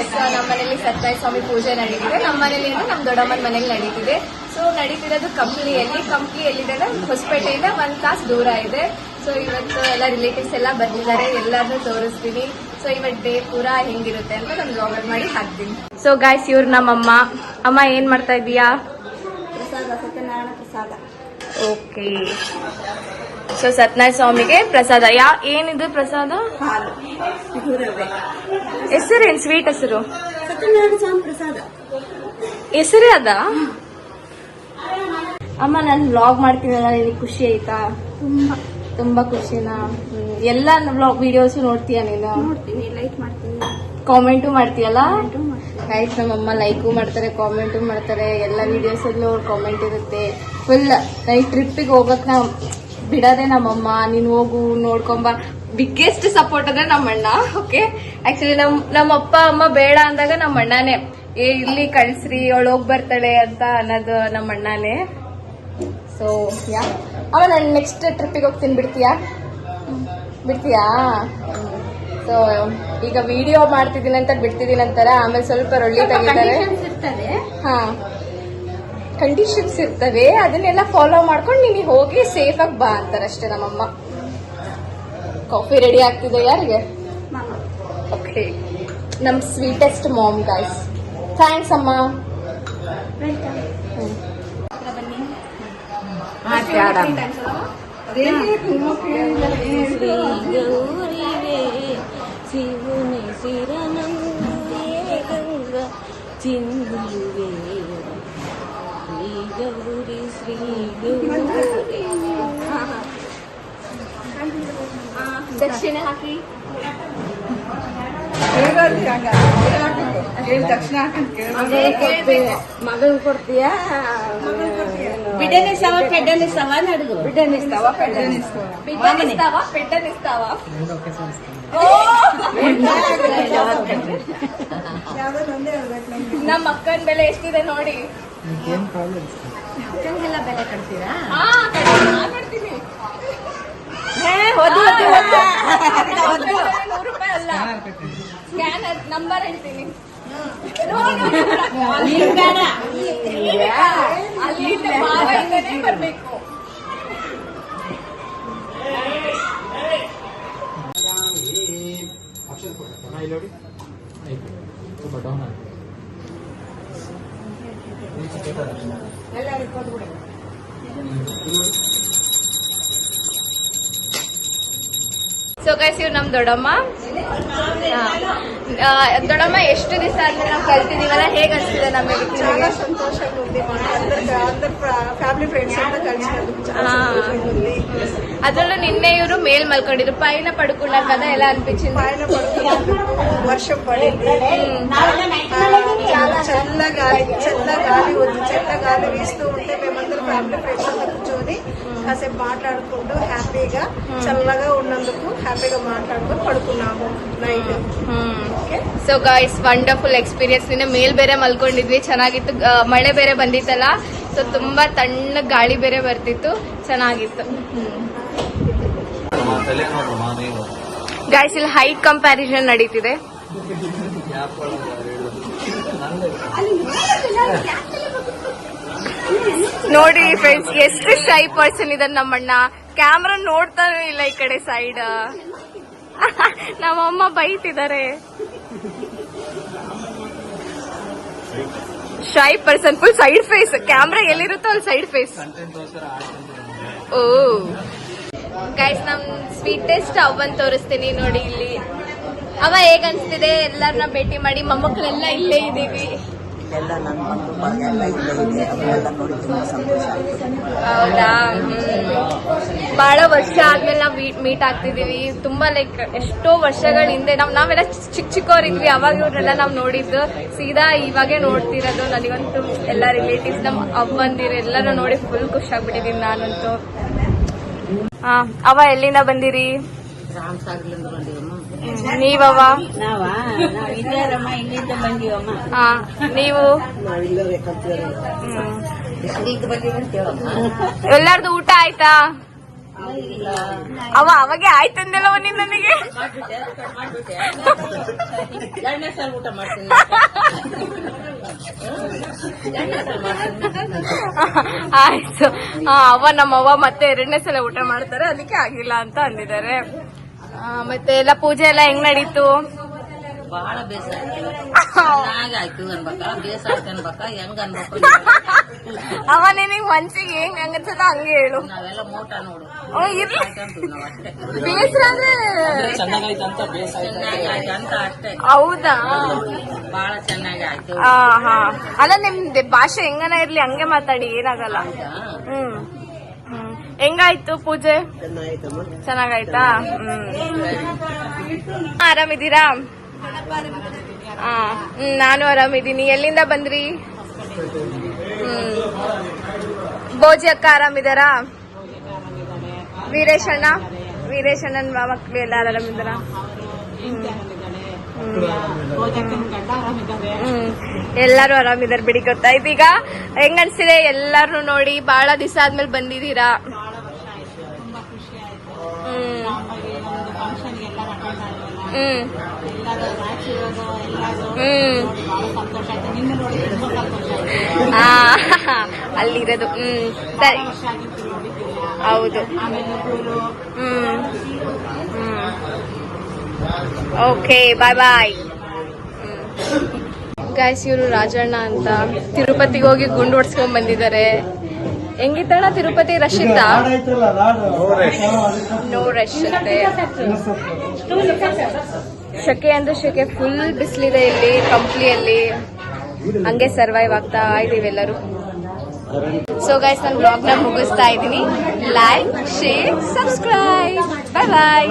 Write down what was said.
Guys, ನಮ್ಮ ಮನೇಲಿ ಸತ್ಯನಾರಾಯಣ ಸ್ವಾಮಿ ಪೂಜೆ ನಡೀತಿದೆ. ನಮ್ಮ ಮನೇಲಿ ಅಂದ್ರೆ ನಮ್ಮ ದೊಡ್ಡಮ್ಮನ ಮನೇಲಿ ನಡೀತಿದೆ. ಸೊ ನಡೀತಿರೋದು ಕಂಪ್ಲಿ ಎಲ್ಲಿದೆ ಅಂದ್ರೆ ಹೊಸಪೇಟೆಯಿಂದ 1 ತಾಸು ದೂರ ಇದೆ. ಸೊ ಇವತ್ತು ಎಲ್ಲ ರಿಲೇಟಿವ್ಸ್ ಎಲ್ಲ ಬಂದಿದ್ದಾರೆ, ಎಲ್ಲಾರನ್ನೂ ತೋರಿಸ್ತೀನಿ. ಸೊ ಇವತ್ತು ಡೇ ಪೂರಾ ಹೆಂಗಿರುತ್ತೆ ಅಂತ ನಾನು ವ್ಲಾಗ್ ಮಾಡಿ ಹಾಕ್ತೀನಿ. ಸೊ ಗೈಸ್, ಇವ್ರು ನಮ್ಮಮ್ಮ. ಅಮ್ಮ ಏನ್ ಮಾಡ್ತಾ ಇದೀಯಾ? ಪ್ರಸಾದ, ಸತ್ಯನಾರಾಯಣ ಪ್ರಸಾದ. ಓಕೆ. ಸೊ ಸತ್ಯನಾರಾಯಣ ಸ್ವಾಮಿಗೆ ಪ್ರಸಾದ. ಏನಿದು ಪ್ರಸಾದ? ಹಾಲು, ಹೆಸರೇನು? ಸ್ವೀಟ್ ಹೆಸರು? ಸತ್ಯನಾರಾಯಣ ಸ್ವಾಮಿ ಪ್ರಸಾದ ಹೆಸರೇ ಅದ? ಅಮ್ಮ, ನಾನು ವ್ಲಾಗ್ ಮಾಡ್ತೀನಲ್ಲ, ನಿನಗೆ ಖುಷಿ ಆಯ್ತಾ? ತುಂಬಾ ಖುಷಿನಾ? ಎಲ್ಲ ವ್ಲಾಗ್ ವಿಡಿಯೋಸ್ ನೋಡ್ತೀಯ ನೀನು? ನೋಡ್ತೀನಿ, ಲೈಕ್ ಮಾಡ್ತೀನಿ, ಕಾಮೆಂಟು ಮಾಡ್ತೀಯಲ್ಲ? ಗೈಸ್, ನಮ್ಮಮ್ಮ ಲೈಕು ಮಾಡ್ತಾರೆ, ಕಾಮೆಂಟು ಮಾಡ್ತಾರೆ. ಎಲ್ಲ ವಿಡಿಯೋಸ್ ಅಲ್ಲೂ ಕಾಮೆಂಟ್ ಇರುತ್ತೆ. ಫುಲ್ ಈ ಟ್ರಿಪ್ಪಿಗೆ ಹೋಗಕ್ ನಾವು ಬಿಡೋದೆ ನಮ್ಮಮ್ಮ. ನೀನು ಹೋಗು, ನೋಡ್ಕೊಂಬ. ಬಿಗ್ಗೆಸ್ಟ್ ಸಪೋರ್ಟ್ ಅಂದ್ರೆ ನಮ್ಮಣ್ಣ. ಓಕೆ, ಆಕ್ಚುಲಿ ನಮ್ಮ ಅಪ್ಪ ಅಮ್ಮ ಬೇಡ ಅಂದಾಗ ನಮ್ಮ ಅಣ್ಣನೇ ಇಲ್ಲಿ ಕಳ್ಸ್ರಿ, ಅವಳು ಹೋಗಿ ಬರ್ತಾಳೆ ಅಂತ ಅನ್ನೋದು ನಮ್ಮ ಅಣ್ಣನೇ. ಸೊ ಅಮ್ಮ, ನಾನು ನೆಕ್ಸ್ಟ್ ಟ್ರಿಪ್ಪಿಗೆ ಹೋಗ್ತೀನಿ, ಬಿಡ್ತೀಯಾ? ಸೊ ಈಗ ವಿಡಿಯೋ ಮಾಡ್ತಿದ್ದೀನಿ ಅಂತ ಬಿಡ್ತಿದ್ದೀನಿ ಅಂತಾರೆ, ಆಮೇಲೆ ಸ್ವಲ್ಪ ರೊಳ್ಳಿ ತೆಗಿತಾರೆ. ಹಾ, ಕಂಡೀಷನ್ಸ್ ಇರ್ತವೆ, ಅದನ್ನೆಲ್ಲ ಫಾಲೋ ಮಾಡ್ಕೊಂಡು ನೀನು ಹೋಗಿ ಸೇಫ್ ಆಗಿ ಬಾ ಅಂತಾರೆ ಅಷ್ಟೇ ನಮ್ಮಮ್ಮ. ಕಾಫಿ ರೆಡಿ ಆಗ್ತಿದೆ ಯಾರಿಗೆ? ಓಕೆ, ನಮ್ ಸ್ವೀಟೆಸ್ಟ್ ಮಾಮ್ ಗೈಸ್. ಥ್ಯಾಂಕ್ಸ್ ಅಮ್ಮ. శివుని శిరణం గంగా చిందువే శ్రీ గౌరీ శ్రీ గౌరీ. ದಕ್ಷಿಣೆ ಹಾಕಿ. ಮಗನ್ ಕೊಡ್ತೀಯಾ? ಬಿಡನಿಸ್ತಾವ ಪೆಡ್ಡನಿಸ್ತಾವ అని అడుగు. బిడ్డనిస్తావా పెడ్డనిస్తావా? ನಮ್ಮ ಅಕ್ಕನ ಬೆಲೆ ಎಷ್ಟಿದೆ ನೋಡಿ. ಅಕ್ಕಂಗೆಲ್ಲ ಬೆಲೆ ಕಟ್ತೀರಾ? ಕಟ್ತೀನಿ. 100 ರೂಪಾಯಿ ಅಲ್ಲ, ಸ್ಕ್ಯಾನರ್ ನಂಬರ್ ಹೇಳ್ತೀನಿ. ಅಲ್ಲಿ ಭಾವದಿಂದನೇ ಬರ್ಬೇಕು. ಸೊ ಗೈಸ್, ಇವ್ರು ನಮ್ ದೊಡ್ಡಮ್ಮ. ದೊಡ್ಡಮ್ಮ, ಎಷ್ಟು ದಿವಸ ಆದ್ಮೇಲೆ ನಾವು ಕಲ್ತಿದೀವಲ್ಲ, ಹೇಗ್ ಅನ್ಸಿದೆ ನಮಗೆ? చాలా సంతోషంగా ఉంది. అందరు ఫ్యామిలీ ఫ్రెండ్స్ అంతా కలిసినందుకు అద్రల్లో నిన్నే ఇವರು మేల్ మల్కొండిరు, పైన పడుకున్నారు కదా, ఎలా అనిపించింది? పైన పడుకున్నందుకు వర్షం పడింది, చాలా చల్ల గాలి వీస్తూ ఉంటే మేమందరం ఫ్యామిలీ ఫ్రెండ్స్ అంతా కూర్చొని కాసేపు మాట్లాడుకుంటూ హ్యాపీగా, చల్లగా ఉన్నందుకు హ్యాపీగా మాట్లాడుకొని పడుకున్నాము night. So guys, wonderful experience. ನಿನ್ನೆ ಮೇಲ್ ಬೇರೆ ಮಲ್ಕೊಂಡಿದ್ವಿ, ಚೆನ್ನಾಗಿತ್ತು. ಮಳೆ ಬೇರೆ ಬಂದಿತ್ತಲ್ಲ, ಸೊ ತುಂಬಾ ತಣ್ಣ ಗಾಳಿ ಬೇರೆ ಬರ್ತಿತ್ತು, ಚೆನ್ನಾಗಿತ್ತು. ಗೈಸ್, ಇಲ್ಲಿ ಹೈಟ್ ಕಂಪ್ಯಾರಿಸನ್ ನಡೀತಿದೆ ನೋಡಿ ಫ್ರೆಂಡ್ಸ್. ಎಷ್ಟು ಶೈ ಪರ್ಸನ್ ಇದಾರೆ ನಮ್ಮಣ್ಣ. ಕ್ಯಾಮ್ರಾ ನೋಡ್ತಾನೆ ಇಲ್ಲ ಈ ಕಡೆ ಸೈಡ್. ನಮ್ಮಮ್ಮ ಬೈತಿದ್ದಾರೆ. Shy person, full side face. Camera ಎಲ್ಲಿರುತ್ತೋ ಅಲ್ಲಿ ಸೈಡ್ ಫೇಸ್. ಓ ಗೈಸ್, ನಮ್ ಸ್ವೀಟೆಸ್ಟ್ ಅವನ್ ತೋರಿಸ್ತೀನಿ ನೋಡಿ ಇಲ್ಲಿ. ಅವ ಹೇಗ್ ಅನ್ಸ್ತಿದೆ? ಎಲ್ಲರನ್ನ ಭೇಟಿ ಮಾಡಿ, ಮೊಮ್ಮಕ್ಕಳೆಲ್ಲ ಇಲ್ಲೇ ಇದೀವಿ. ಎಲ್ಲ ನನ್ನ ಮಕ್ಕಳು ಭಾಗ ಎಲ್ಲ ಇಲ್ಲೇ ಇದೆ, ಅವರೆಲ್ಲ ನೋಡಿ ತುಂಬಾ ಸಂತೋಷ ಆಯ್ತು. ಹೌದಾ? ಬಹಳ ವರ್ಷ ಆದ್ಮೇಲೆ ನಾವ್ ಮೀಟ್ ಆಗ್ತಿದೀವಿ. ತುಂಬಾ ಲೈಕ್ ಎಷ್ಟೋ ವರ್ಷಗಳ ಹಿಂದೆ ನಾವೆಲ್ಲ ಚಿಕ್ಕವರಿದ್ವಿ, ಅವಾಗ ಇವ್ರನ್ನೆಲ್ಲ ನಾವ್ ನೋಡಿದ್ದು. ಸೀದಾ ಇವಾಗೆ ನೋಡ್ತಿರೋದು. ನನಗಂತೂ ಎಲ್ಲ ರಿಲೇಟಿವ್ಸ್, ನಮ್ ಅವ್ವಂದಿರು ಎಲ್ಲರೂ ನೋಡಿ ಫುಲ್ ಖುಷಿ ಆಗ್ಬಿಟ್ಟಿದೀನಿ ನಾನಂತೂ. ಅವ ಎಲ್ಲಿಂದ ಬಂದಿರಿ? ರಾಮಸಾಗರದಿಂದ ಬಂದಿವಮ್ಮ. ನೀವವ? ನಾವ್ ಇಲ್ಲಿಂದ ಬಂದಿವಮ್ಮ. ನೀವು? ಈಗ ಬಂದಿವಂತ ಎಲ್ಲಾರ್ದು ಊಟ ಆಯ್ತಾ? ಅವಾಗೆ ಆಯ್ತಂದಿಲ್ಲವ ನೀನ್ ನನಗೆ. ಊಟ ಮಾಡ್ತೀನಿ. ಆಯ್ತು. ನಮ್ಮವ್ವ ಮತ್ತೆ 2ನೇ ಸಲ ಊಟ ಮಾಡ್ತಾರೆ, ಅದಕ್ಕೆ ಆಗಿಲ್ಲ ಅಂತ ಅಂದಿದ್ದಾರೆ. ಮತ್ತೆ ಎಲ್ಲ ಪೂಜೆ ಎಲ್ಲ ಹೆಂಗ್ ನಡೀತು? ಬಹಳ ಬೇಸರ ಆಯ್ತು ಅನ್ಬೇಕಾ, ಬೇಸರ ಅನ್ಬೇಕಾ, ಹೆಂಗ್ ಅನ್ಬೇಕು? ನಿನಗ್ ಮನ್ಸಿಗೆ ಹೆಂಗ್ ಅನ್ಸದ ಹಂಗೆ ಹೇಳು. ನಾವೆಲ್ಲ ಮೋಟ ನೋಡು ಇರ್ಲಿ, ನಾವ್ ಅಷ್ಟೇ. ಬೇಸರ ಅಂದ್ರೆ ಚೆನ್ನಾಗಾಯ್ತು ಅಂತ ಅಷ್ಟೇ. ಹೌದಾ? ಬಹಳ ಚೆನ್ನಾಗಿ ಆಯ್ತು. ಹಾ ಅಲ್ಲ, ನಿಮ್ದು ಭಾಷೆ ಹೆಂಗನ ಇರ್ಲಿ ಹಂಗೆ ಮಾತಾಡಿ, ಏನಾಗಲ್ಲ. ಹ್ಮ್ ಹೆಂಗಾಯ್ತು ಪೂಜೆ? ಚೆನ್ನಾಗಾಯ್ತಾ? ಆರಾಮಿದ್ದೀರಾ? ನಾನು ಆರಾಮಿದ್ದೀನಿ. ಎಲ್ಲಿಂದ ಬಂದ್ರಿ? ಬೋಜಿ ಅಕ್ಕ ಆರಾಮಿದಾರಾ? ವೀರೇಶಣ್ಣನ್ ಮಕ್ಳು ಎಲ್ಲ ಆರಾಮಿದಾರ? ಎಲ್ಲಾರು ಆರಾಮಿದಾರ ಬಿಡಿ, ಗೊತ್ತಾಯ್ತು. ಈಗ ಹೆಂಗ ಅನ್ಸಿದೆ ಎಲ್ಲಾರು ನೋಡಿ? ಬಹಳ ದಿವಸ ಆದ್ಮೇಲೆ ಬಂದಿದ್ದೀರಾ. ಅಲ್ಲಿರೋದು. ಸರಿ, ಹೌದು. ಓಕೆ, ಬಾಯ್ ಬಾಯ್. ಗೈಸ್, ಇವರು ರಾಜಣ್ಣ ಅಂತ ತಿರುಪತಿಗೆ ಹೋಗಿ ಗುಂಡು ಹೊಡ್ಸ್ಕೊಂಡ್ ಬಂದಿದ್ದಾರೆ. ಹೆಂಗಿತ್ತಣ್ಣ ತಿರುಪತಿ? ರಶ್ ಇತ್ತ? ನೋ ರಶ್ ಅಂತೆ. ಶೆಕೆ ಅಂದ್ರೆ ಶೆಕೆ, ಫುಲ್ ಬಿಸಿಲಿದೆ ಇಲ್ಲಿ ಕಂಪ್ಲಿಯಲ್ಲಿ. ಹಂಗೆ ಸರ್ವೈವ್ ಆಗ್ತಾ ಇದೀವಿ ಎಲ್ಲರೂ. ಸೊ ಗೈಸ್, ನಾನು ಬ್ಲಾಗ್ನ ಮುಗಿಸ್ತಾ ಇದ್ದೀನಿ. Like, share, subscribe. ಬಾಯ್ ಬಾಯ್.